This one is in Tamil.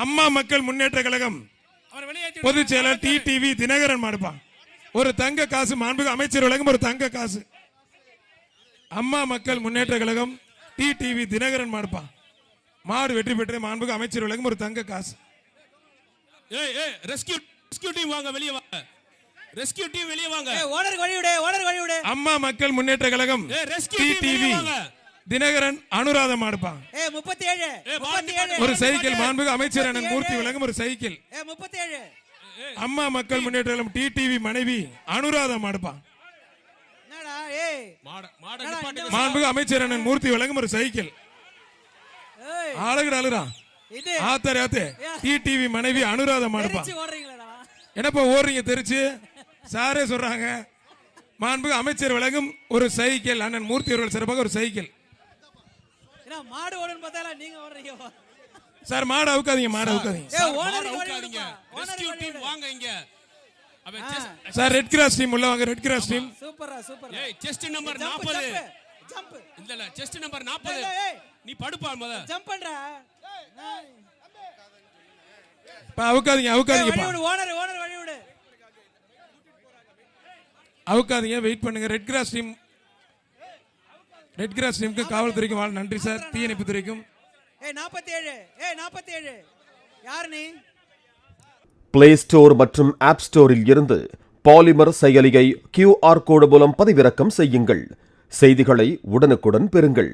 அம்மா மக்கள் முன்னேற்ற கழகம் பொதுச் செயலர் டிடிவி தினகரன் மாடுப்பான். ஒரு தங்க காசு மாண்புமிகு அமைச்சர் வழங்கும் ஒரு தங்க காசு. அம்மா மக்கள் முன்னேற்ற கழகம் டிடிவி தினகரன் மாடுப்பான். மாடு வெற்றி பெற்ற மாண்புமிகு அமைச்சர் வழங்கும் ஒரு தங்க காசு. ரெஸ்கியூ டீம் வாங்க, வெளியே வாங்க. ரெஸ்கியூ டீம் வெளியே வாங்க. ஓனர் வழிவிடு. அம்மா மக்கள் முன்னேற்ற கழகம் டிடிவி தினகரன் அனுராதம் மாடுப்பான். 37 ஒரு சைக்கிள் மாண்புமிகு அமைச்சர் அண்ணன் மூர்த்தி வழங்கும் ஒரு சைக்கிள். 37 அம்மா மக்கள் முன்னேற்ற கழகம் டிடிவி மனைவி அனுராதம் மாடுப்பான். மாண்புமிகு அமைச்சர் அண்ணன் மூர்த்தி வழங்கும் ஒரு சைக்கிள். அழுகிறான் ஆத்தர் ஆத்தே டிடிவி மனைவி அனுராதம் மாடுப்பான். என்னப்பா ஓடுறீங்க தெரிச்சு? சாரே சொல்றாங்க. மாண்புமிகு அமைச்சர் வழங்கும் ஒரு சைக்கிள். அண்ணன் மூர்த்தி அவர்கள் சிறப்பாக ஒரு சைக்கிள். மாடு ஓடுன்னு பார்த்தா நீங்க ஓடுறீங்க சார். மாடு அவுக்காதீங்க, மாடு அவுக்காதீங்க சார். ரெட் கிராஸ் டீம் உள்ள வாங்க. ரெட் கிராஸ் டீம் சூப்பரா சூப்பர். செஸ்ட் நம்பர் 40 இல்ல செஸ்ட் நம்பர் 40. நீ படுப்பா முத. ஜம்ப் பண்றா. அவுக்காதீங்க அவுக்காதீங்க ஓனர் வழிவிடு. அவுக்காதீங்க, வெயிட் பண்ணுங்க. Red cross team, red cross டீமுக்கு காவல்துறைக்கும் வாழ் நன்றி சார். தீயணைப்பு துறைக்கும் 47 யார் நீ? பிளே ஸ்டோர் மற்றும் ஆப் ஸ்டோரில் இருந்து பாலிமர் செயலியை QR கோடு மூலம் பதிவிறக்கம் செய்யுங்கள். செய்திகளை உடனுக்குடன் பெறுங்கள்.